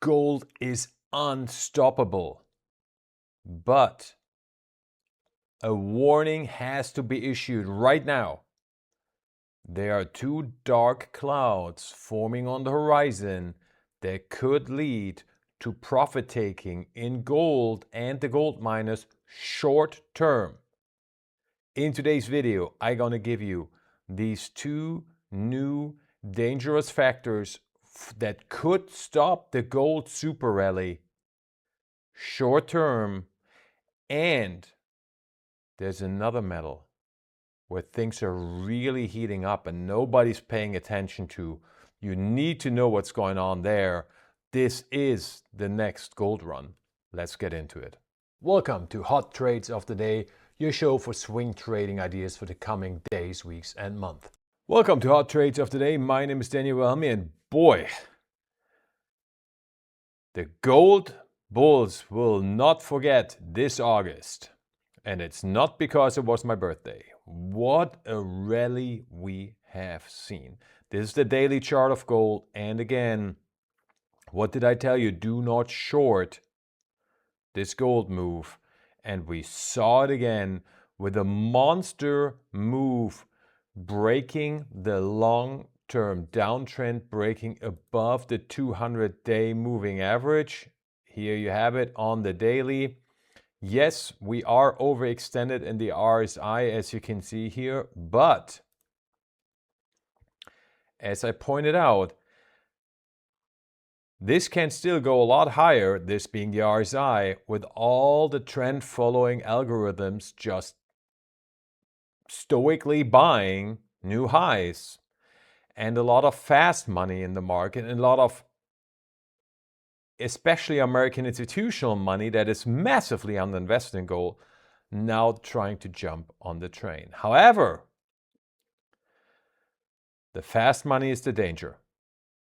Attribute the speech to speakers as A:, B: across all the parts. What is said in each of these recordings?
A: gold is unstoppable. But a warning has to be issued right now. There are two dark clouds forming on the horizon that could lead to profit taking in gold and the gold miners short term. In today's video, I'm going to give you these two new dangerous factors that could stop the gold super rally short term. And there's another metal where things are really heating up and nobody's paying attention to. You need to know what's going on there. This is the next gold run. Let's get into it. Welcome to Hot Trades of the Day, your show for swing trading ideas for the coming days, weeks, and month. Welcome to Hot Trades of the Day. My name is Daniel Wilhelmi, and boy, the gold bulls will not forget this August. And it's not because it was my birthday. What a rally we have seen. This is the daily chart of gold. And again, what did I tell you? Do not short this gold move. And we saw it again with a monster move breaking the long-term downtrend, breaking above the 200-day moving average. Here you have it on the daily. Yes, we are overextended in the RSI, as you can see here, but as I pointed out, this can still go a lot higher, this being the RSI, with all the trend following algorithms just stoically buying new highs and a lot of fast money in the market and a lot of especially American institutional money that is massively underinvested in gold, now trying to jump on the train. However, the fast money is the danger.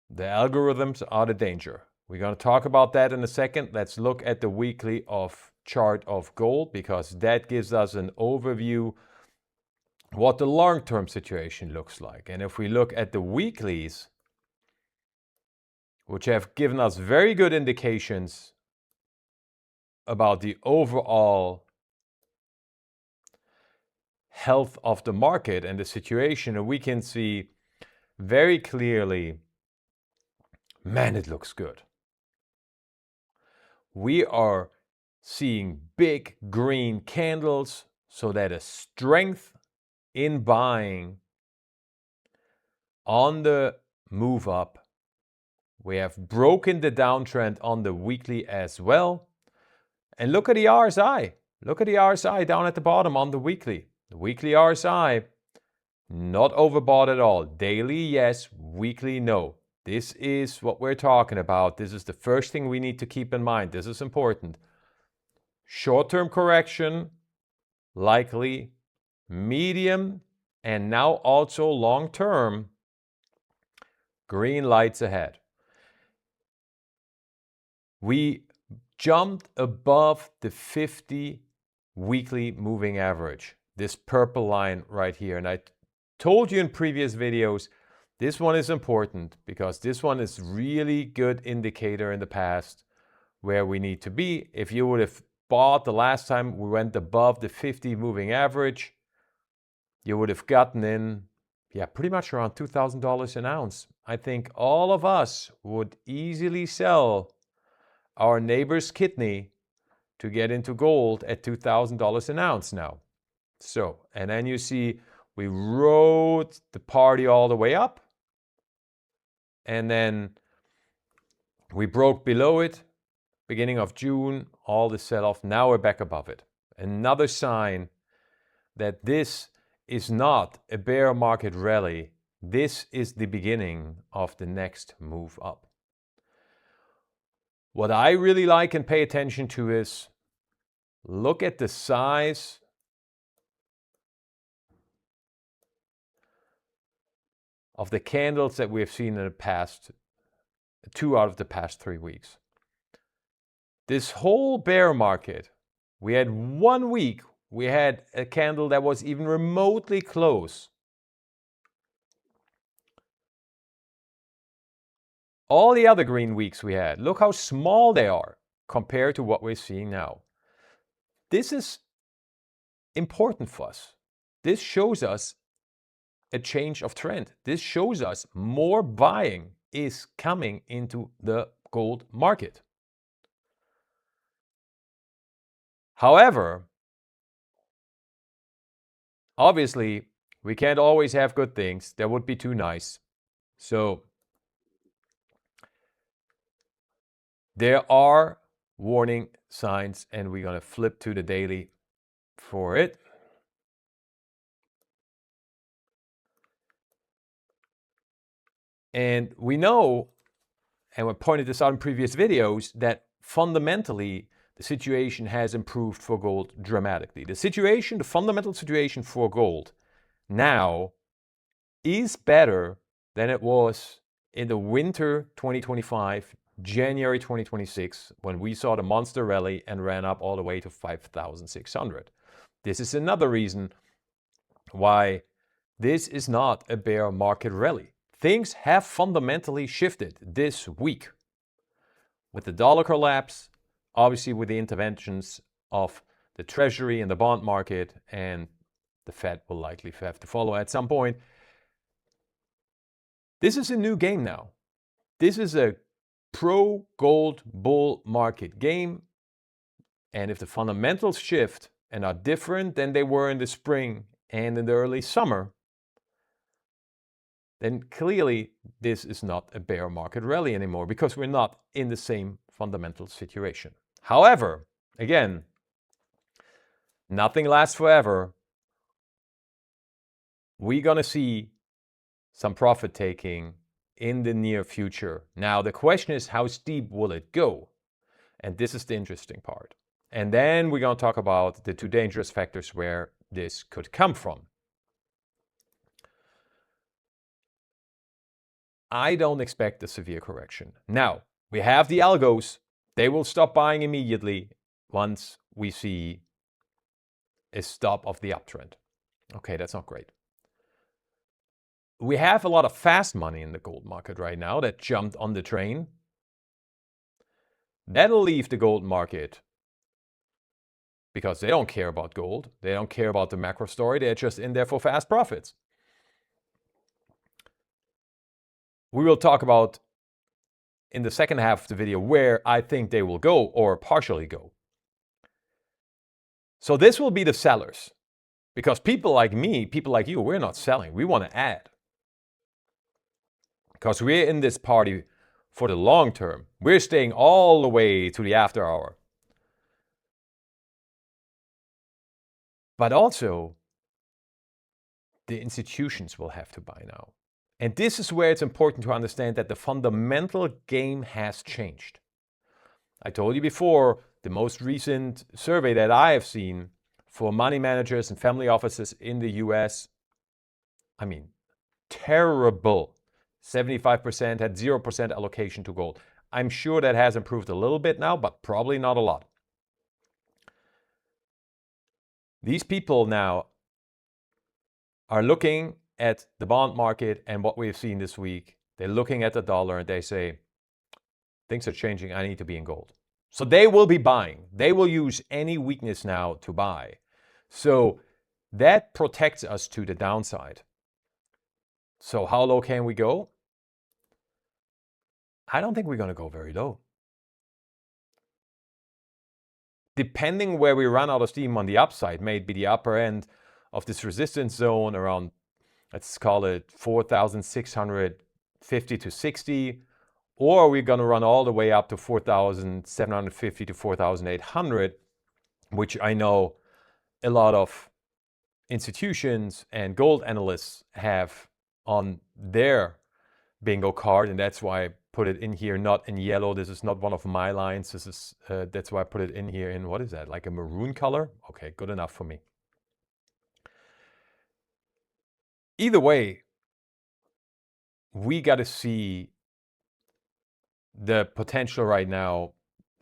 A: The algorithms are the danger. We're going to talk about that in a second. Let's look at the weekly chart of gold, because that gives us an overview what the long-term situation looks like. And if we look at the weeklies, which have given us very good indications about the overall health of the market and the situation, and we can see very clearly, man, it looks good. We are seeing big green candles, so that a strength in buying on the move up. We have broken the downtrend on the weekly as well. And look at the RSI. Look at the RSI down at the bottom on the weekly. The weekly RSI, not overbought at all. Daily, yes. Weekly, no. This is what we're talking about. This is the first thing we need to keep in mind. This is important. Short-term correction, likely. Medium, and now also long-term. Green lights ahead. We jumped above the 50 weekly moving average, this purple line right here. And I told you in previous videos, this one is important because this one is really good indicator in the past where we need to be. If you would have bought the last time we went above the 50 moving average, you would have gotten in, pretty much around $2,000 an ounce. I think all of us would easily sell our neighbor's kidney to get into gold at $2,000 an ounce now. So, and then you see we rode the party all the way up, and then we broke below it, beginning of June, all the sell-off. Now we're back above it. Another sign that this is not a bear market rally. This is the beginning of the next move up. What I really like and pay attention to is look at the size of the candles that we've seen in the past 2 out of the past 3 weeks. This whole bear market, we had 1 week, we had a candle that was even remotely close all the other green weeks we had, look how small they are compared to what we're seeing now. This is important for us. This shows us a change of trend. This shows us more buying is coming into the gold market. However, obviously, we can't always have good things. That would be too nice. So there are warning signs, and we're going to flip to the daily for it. And we know, and we pointed this out in previous videos, that fundamentally the situation has improved for gold dramatically. The fundamental situation for gold now is better than it was in the winter 2025, January 2026, when we saw the monster rally and ran up all the way to 5,600. This is another reason why this is not a bear market rally. Things have fundamentally shifted this week. With the dollar collapse, obviously with the interventions of the Treasury and the bond market, and the Fed will likely have to follow at some point. This is a new game now. This is a pro-gold bull market game. And if the fundamentals shift and are different than they were in the spring and in the early summer, then clearly this is not a bear market rally anymore, because we're not in the same fundamental situation. However, again, nothing lasts forever. We're going to see some profit taking in the near future. Now, the question is, how steep will it go? And this is the interesting part. And then we're going to talk about the two dangerous factors where this could come from. I don't expect a severe correction. Now, we have the algos. They will stop buying immediately once we see a stop of the uptrend. Okay, that's not great. We have a lot of fast money in the gold market right now that jumped on the train. That'll leave the gold market because they don't care about gold. They don't care about the macro story. They're just in there for fast profits. We will talk about in the second half of the video where I think they will go or partially go. So this will be the sellers, because people like me, people like you, we're not selling. We want to add, because we're in this party for the long term. We're staying all the way to the after hour. But also, the institutions will have to buy now. And this is where it's important to understand that the fundamental game has changed. I told you before, the most recent survey that I have seen for money managers and family offices in the US, I mean, terrible. 75% had 0% allocation to gold. I'm sure that has improved a little bit now, but probably not a lot. These people now are looking at the bond market and what we've seen this week. They're looking at the dollar and they say, things are changing, I need to be in gold. So they will be buying. They will use any weakness now to buy. So that protects us to the downside. So how low can we go? I don't think we're going to go very low. Depending where we run out of steam on the upside, may be the upper end of this resistance zone around, let's call it 4,650 to 60, or we're going to run all the way up to 4,750 to 4,800, which I know a lot of institutions and gold analysts have on their bingo card, and that's why I put it in here, not in yellow. This is not one of my lines. This is that's why I put it in here in, what is that, like a maroon color? Okay, good enough for me. Either way, we got to see the potential right now,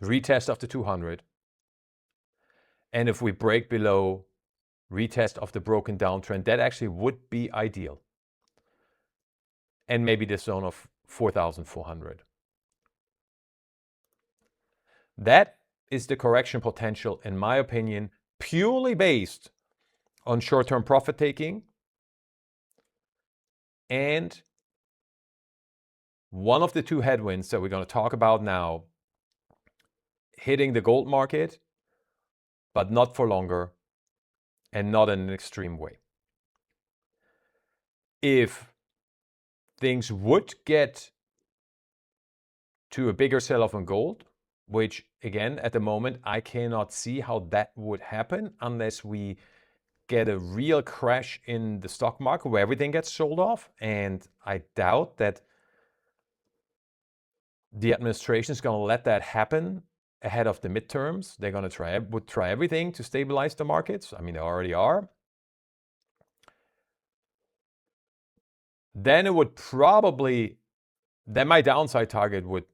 A: retest of the 200. And if we break below, retest of the broken downtrend, that actually would be ideal. And maybe this zone of 4,400. That is the correction potential, in my opinion, purely based on short-term profit taking. And one of the two headwinds that we're going to talk about now, hitting the gold market, but not for longer and not in an extreme way. If things would get to a bigger sell-off on gold, which again, at the moment, I cannot see how that would happen unless we get a real crash in the stock market where everything gets sold off. And I doubt that the administration is going to let that happen ahead of the midterms. They're going to try everything to stabilize the markets. I mean, they already are. Then it would probably, then my downside target would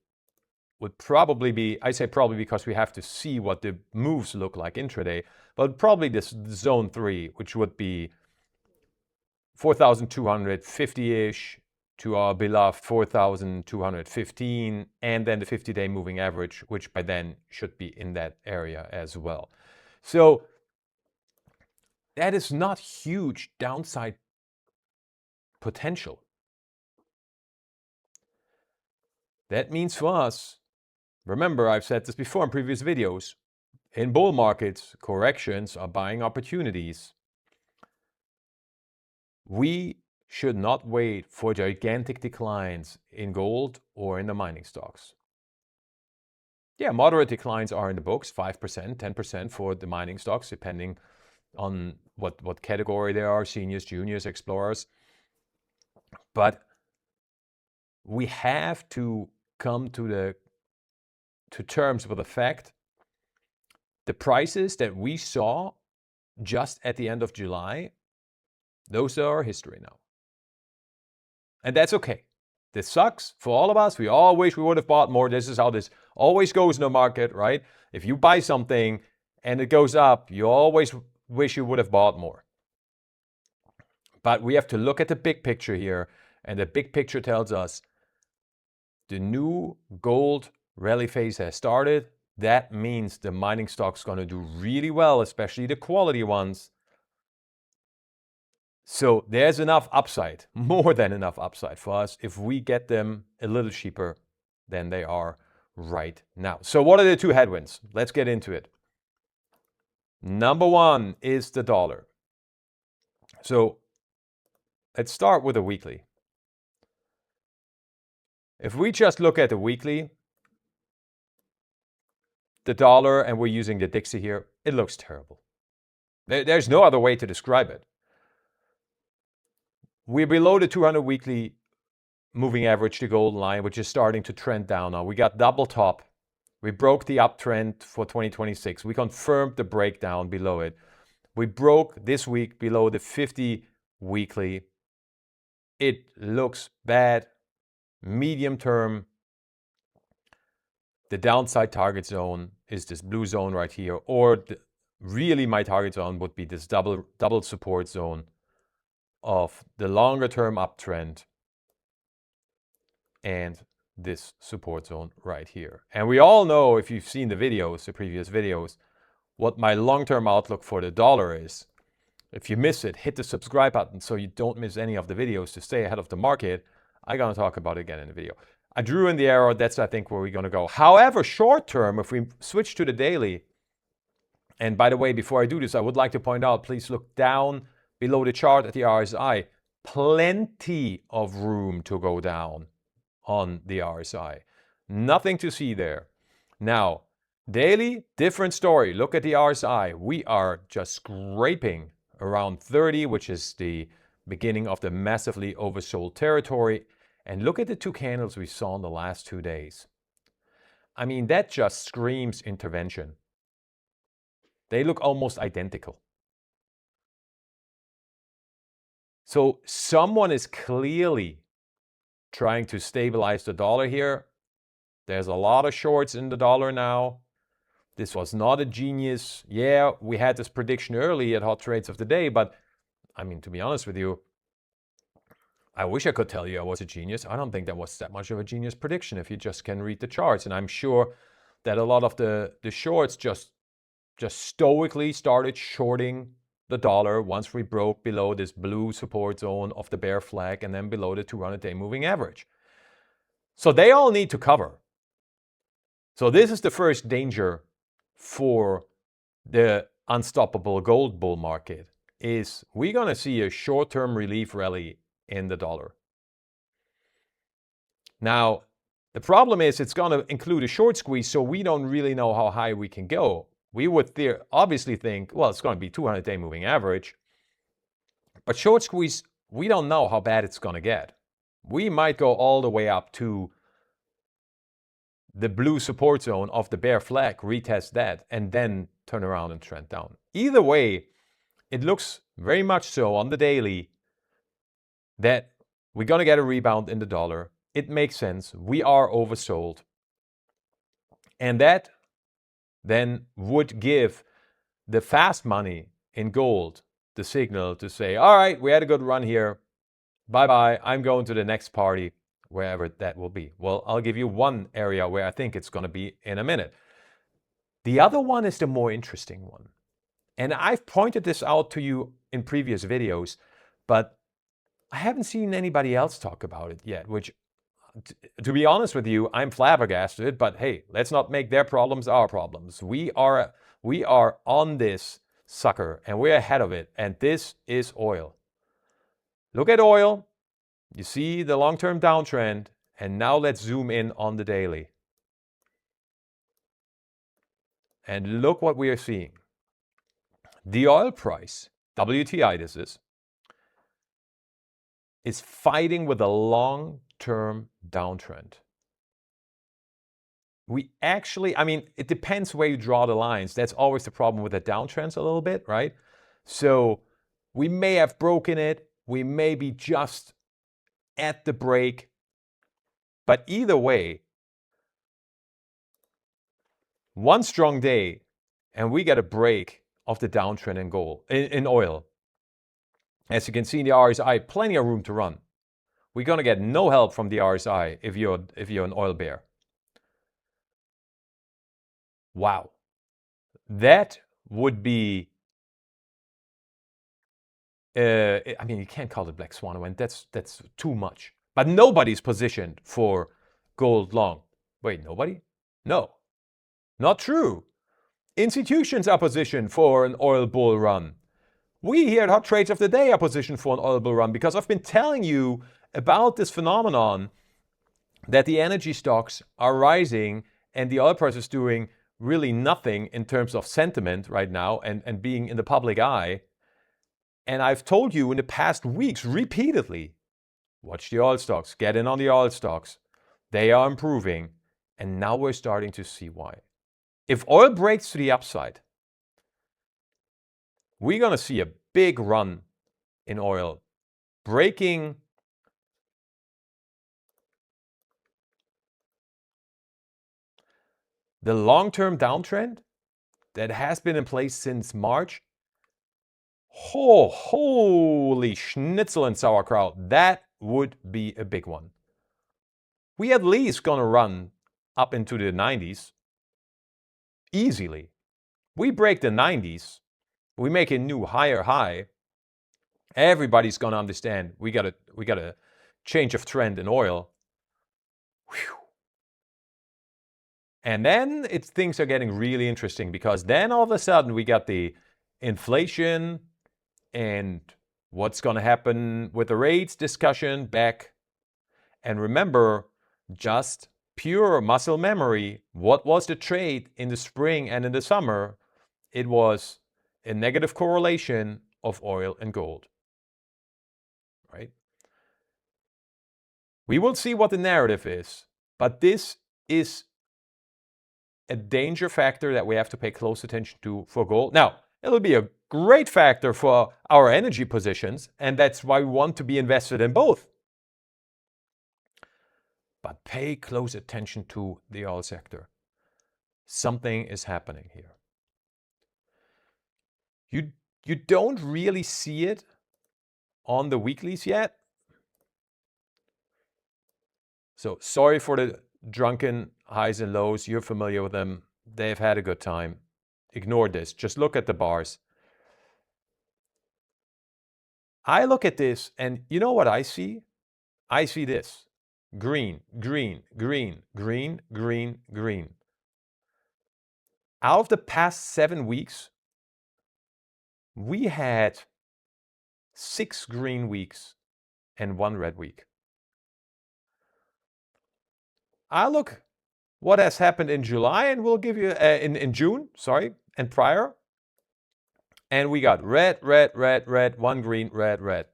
A: probably be, I say probably because we have to see what the moves look like intraday, but probably this zone 3, which would be 4,250-ish to our beloved 4,215, and then the 50-day moving average, which by then should be in that area as well. So that is not huge downside potential. That means for us, remember, I've said this before in previous videos, in bull markets, corrections are buying opportunities. We should not wait for gigantic declines in gold or in the mining stocks. Yeah, moderate declines are in the books, 5%, 10% for the mining stocks, depending on what category they are, seniors, juniors, explorers. But we have to come to terms with the fact the prices that we saw just at the end of July, those are history now. And that's okay. This sucks for all of us. We all wish we would have bought more. This is how this always goes in the market, right? If you buy something and it goes up, you always wish you would have bought more. But we have to look at the big picture here. And the big picture tells us the new gold rally phase has started. That means the mining stock's going to do really well, especially the quality ones. So there's enough upside, more than enough upside for us if we get them a little cheaper than they are right now. So what are the two headwinds? Let's get into it. Number one is the dollar. So let's start with the weekly. If we just look at the weekly, the dollar, and we're using the Dixie here, it looks terrible. There's no other way to describe it. We're below the 200 weekly moving average, the golden line, which is starting to trend down now. We got double top. We broke the uptrend for 2026. We confirmed the breakdown below it. We broke this week below the 50 weekly. It looks bad. Medium term, the downside target zone is this blue zone right here, or really my target zone would be this double support zone of the longer term uptrend and this support zone right here. And we all know, if you've seen the videos, the previous videos, what my long-term outlook for the dollar is. If you miss it, hit the subscribe button so you don't miss any of the videos to stay ahead of the market. I'm going to talk about it again in the video. I drew in the arrow. That's, I think, where we're going to go. However, short term, if we switch to the daily, and by the way, before I do this, I would like to point out, please look down below the chart at the RSI. Plenty of room to go down on the RSI. Nothing to see there. Now, daily, different story. Look at the RSI. We are just scraping around 30, which is the beginning of the massively oversold territory. And look at the two candles we saw in the last 2 days. I mean, that just screams intervention. They look almost identical. So someone is clearly trying to stabilize the dollar here. There's a lot of shorts in the dollar now. This was not a genius. Yeah, we had this prediction early at Hot Trades of the Day, but I mean, to be honest with you, I wish I could tell you I was a genius. I don't think that was that much of a genius prediction if you just can read the charts. And I'm sure that a lot of the shorts just stoically started shorting the dollar once we broke below this blue support zone of the bear flag and then below the 200-day moving average. So they all need to cover. So this is the first danger for the unstoppable gold bull market, is we're going to see a short-term relief rally in the dollar. Now, the problem is it's going to include a short squeeze, so we don't really know how high we can go. We would obviously think, well, it's going to be 200-day moving average. But short squeeze, we don't know how bad it's going to get. We might go all the way up to the blue support zone of the bear flag, retest that, and then turn around and trend down. Either way, it looks very much so on the daily that we're going to get a rebound in the dollar. It makes sense. We are oversold. And that then would give the fast money in gold the signal to say, all right, we had a good run here. Bye-bye. I'm going to the next party, wherever that will be. Well, I'll give you one area where I think it's going to be in a minute. The other one is the more interesting one. And I've pointed this out to you in previous videos, but I haven't seen anybody else talk about it yet, which, to be honest with you, I'm flabbergasted, but hey, let's not make their problems our problems. We are on this sucker and we're ahead of it, and this is oil. Look at oil. You see the long-term downtrend, and now let's zoom in on the daily. And look what we are seeing. The oil price, WTI this is fighting with a long-term downtrend. We actually, it depends where you draw the lines. That's always the problem with the downtrends a little bit, right? So we may have broken it. We may be just at the break. But either way, one strong day and we get a break of the downtrend in oil. As you can see in the RSI, plenty of room to run. We're going to get no help from the RSI if you're an oil bear. Wow. That would be, you can't call it black swan event. That's too much. But nobody's positioned for gold long. Wait, nobody? No, not true. Institutions are positioned for an oil bull run. We here at Hot Trades of the Day are positioned for an oil bull run because I've been telling you about this phenomenon that the energy stocks are rising and the oil price is doing really nothing in terms of sentiment right now and being in the public eye. And I've told you in the past weeks repeatedly, watch the oil stocks, get in on the oil stocks. They are improving. And now we're starting to see why. If oil breaks to the upside, we're going to see a big run in oil, breaking the long-term downtrend that has been in place since March. Oh, holy schnitzel and sauerkraut. That would be a big one. We at least going to run up into the 90s easily. We break the 90s. We make a new higher high. Everybody's going to understand we got a change of trend in oil. Whew. And then things are getting really interesting because then all of a sudden we got the inflation and what's going to happen with the rates discussion back. And remember, just pure muscle memory, what was the trade in the spring and in the summer? It was a negative correlation of oil and gold, right? We will see what the narrative is, but this is a danger factor that we have to pay close attention to for gold. Now, it'll be a great factor for our energy positions, and that's why we want to be invested in both. But pay close attention to the oil sector. Something is happening here. You don't really see it on the weeklies yet. So sorry for the drunken highs and lows. You're familiar with them. They've had a good time. Ignore this. Just look at the bars. I look at this and you know what I see? I see this. Green, green, green, green, green, green. Out of the past 7 weeks, we had 6 green weeks and 1 red week. I look what has happened in July, and we'll give you in June, sorry, and prior. And we got red, red, red, red, 1 green, red, red.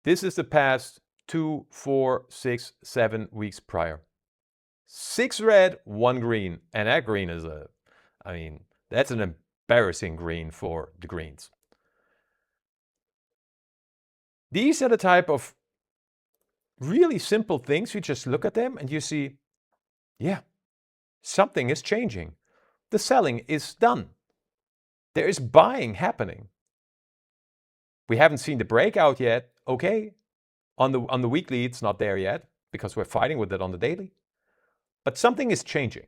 A: This is the past 2, 4, 6, 7 weeks prior. 6 red, 1 green, and that green is that's an embarrassing green for the greens. These are the type of really simple things. You just look at them and you see, yeah, something is changing. The selling is done. There is buying happening. We haven't seen the breakout yet. Okay, on the weekly, it's not there yet because we're fighting with it on the daily. But something is changing.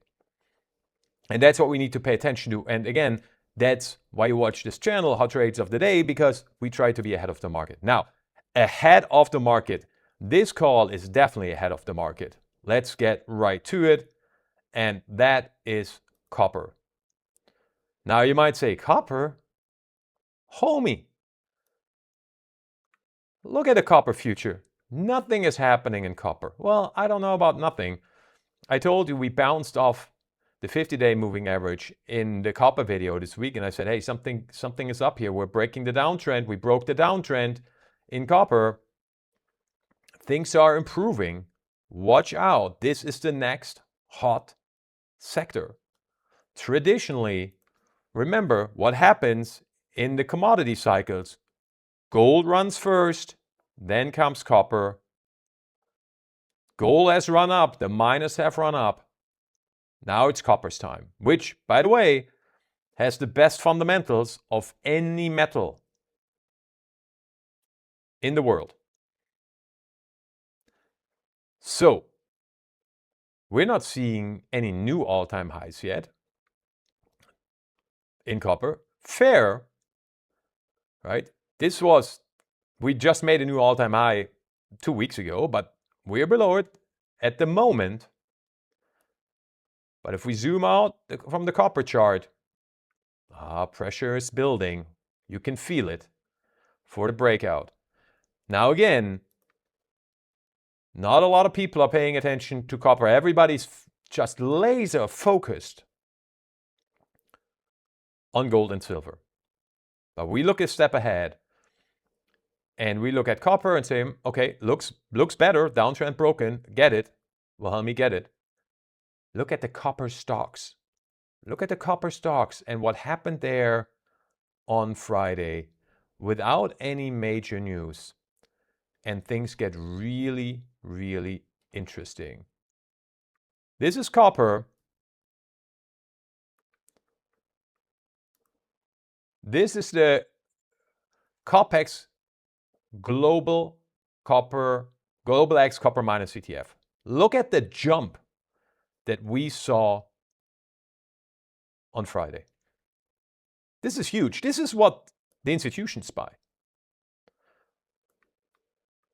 A: And that's what we need to pay attention to. And again, that's why you watch this channel, Hot Trades of the Day, because we try to be ahead of the market. Now, ahead of the market, this call is definitely ahead of the market. Let's get right to it. And that is copper. Now you might say, copper? Homie, look at the copper future. Nothing is happening in copper. Well, I don't know about nothing. I told you we bounced off the 50-day moving average in the copper video this week, and I said, hey, something is up here. We're breaking the downtrend. We broke the downtrend in copper. Things are improving. Watch out. This is the next hot sector. Traditionally, remember what happens in the commodity cycles. Gold runs first, then comes copper. Gold has run up, the miners have run up. Now it's copper's time, which, by the way, has the best fundamentals of any metal in the world. So, we're not seeing any new all-time highs yet in copper. Fair, right? We just made a new all-time high 2 weeks ago, but we're below it at the moment. But if we zoom out from the copper chart, pressure is building. You can feel it for the breakout. Now again, not a lot of people are paying attention to copper. Everybody's just laser focused on gold and silver. But we look a step ahead and we look at copper and say, okay, looks better, downtrend broken, get it. Well, help me get it. Look at the copper stocks. Look at the copper stocks and what happened there on Friday without any major news. And things get really, really interesting. This is copper. This is the COPEX Global X Copper Minus ETF. Look at the jump that we saw on Friday. This is huge. This is what the institutions buy.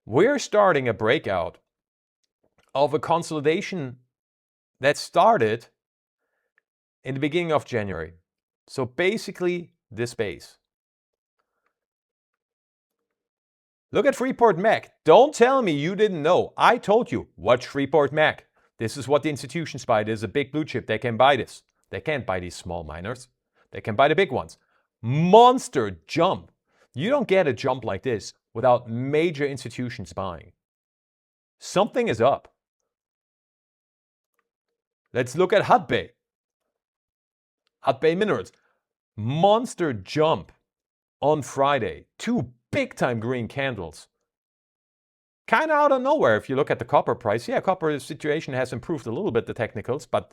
A: We're starting a breakout of a consolidation that started in the beginning of January. So basically this base. Look at Freeport Mac. Don't tell me you didn't know. I told you, watch Freeport Mac. This is what the institutions buy. There's a big blue chip. They can buy this. They can't buy these small miners. They can buy the big ones. Monster jump. You don't get a jump like this without major institutions buying. Something is up. Let's look at Hudbay. Hudbay Minerals. Monster jump on Friday. 2 big-time green candles. Kind of out of nowhere if you look at the copper price. Yeah, copper situation has improved a little bit, the technicals, but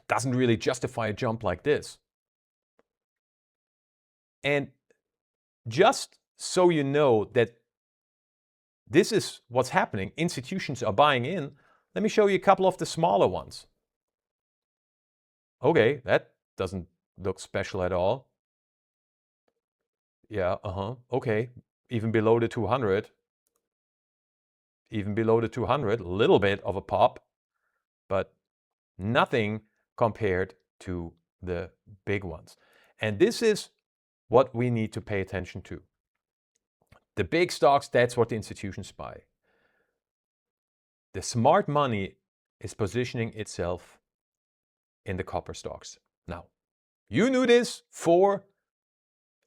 A: doesn't really justify a jump like this. And just so you know that this is what's happening. Institutions are buying in. Let me show you a couple of the smaller ones. Okay, that doesn't look special at all. Yeah, okay, even below the 200. Even below the 200, a little bit of a pop, but nothing compared to the big ones. And this is what we need to pay attention to. The big stocks, that's what the institutions buy. The smart money is positioning itself in the copper stocks. Now, you knew this for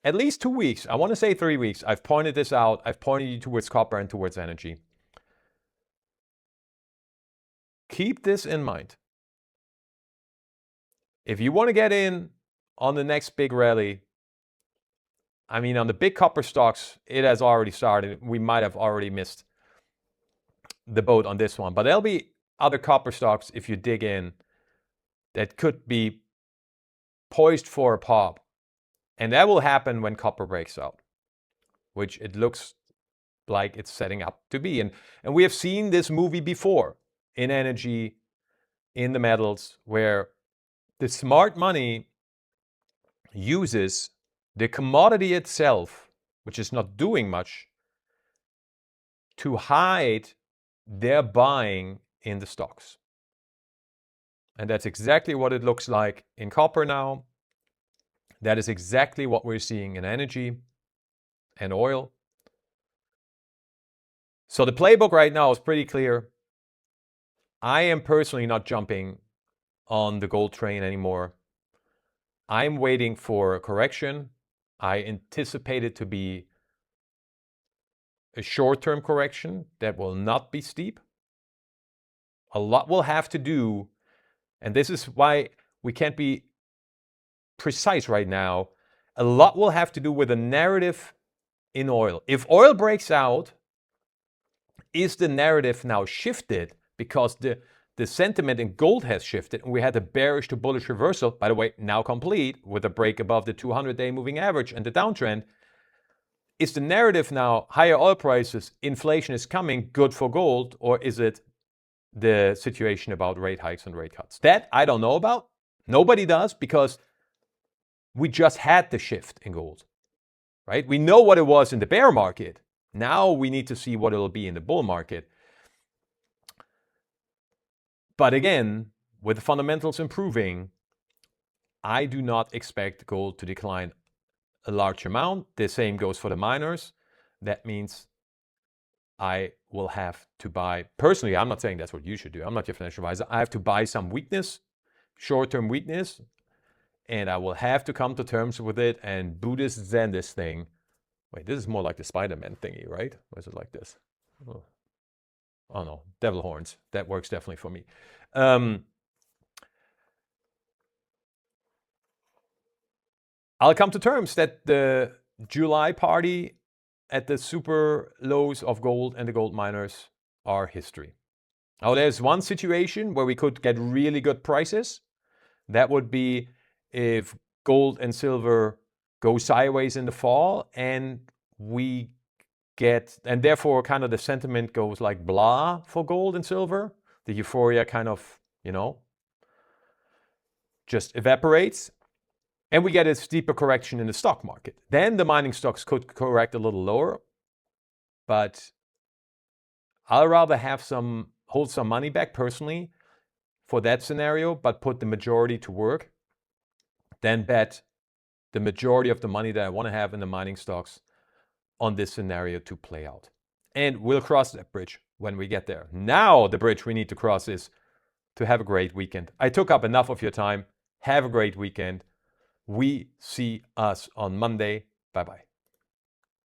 A: at least 2 weeks. I want to say 3 weeks. I've pointed this out. I've pointed you towards copper and towards energy. Keep this in mind. If you want to get in on the next big rally, I mean, on the big copper stocks, it has already started. We might have already missed the boat on this one, but there'll be other copper stocks, if you dig in, that could be poised for a pop. And that will happen when copper breaks out, which it looks like it's setting up to be. And we have seen this movie before in energy, in the metals, where the smart money uses the commodity itself, which is not doing much, to hide their buying in the stocks. And that's exactly what it looks like in copper now. That is exactly what we're seeing in energy and oil. So the playbook right now is pretty clear. I am personally not jumping on the gold train anymore. I'm waiting for a correction. I anticipate it to be a short-term correction that will not be steep. A lot will have to do, and this is why we can't be precise right now, a lot will have to do with the narrative in oil. If oil breaks out, is the narrative now shifted because the sentiment in gold has shifted and we had a bearish to bullish reversal, by the way, now complete with a break above the 200-day moving average and the downtrend? Is the narrative now higher oil prices, inflation is coming, good for gold, or is it the situation about rate hikes and rate cuts? That I don't know about. Nobody does, because we just had the shift in gold, right? We know what it was in the bear market. Now we need to see what it'll be in the bull market. But again, with the fundamentals improving, I do not expect gold to decline a large amount. The same goes for the miners. That means I will have to buy, personally, I'm not saying that's what you should do. I'm not your financial advisor. I have to buy some weakness, short-term weakness, and I will have to come to terms with it and Buddhist Zen this thing. Wait, this is more like the Spider-Man thingy, right? Or is it like this? Oh no, devil horns. That works definitely for me. I'll come to terms that the July party at the super lows of gold and the gold miners are history. Now, there's one situation where we could get really good prices. That would be if gold and silver go sideways in the fall and we get, and therefore kind of the sentiment goes like blah for gold and silver. The euphoria kind of, just evaporates. And we get a steeper correction in the stock market. Then the mining stocks could correct a little lower. But I'll rather have hold some money back personally for that scenario, but put the majority to work, than bet the majority of the money that I want to have in the mining stocks on this scenario to play out. And we'll cross that bridge when we get there. Now the bridge we need to cross is to have a great weekend. I took up enough of your time. Have a great weekend. We see us on Monday. Bye-bye.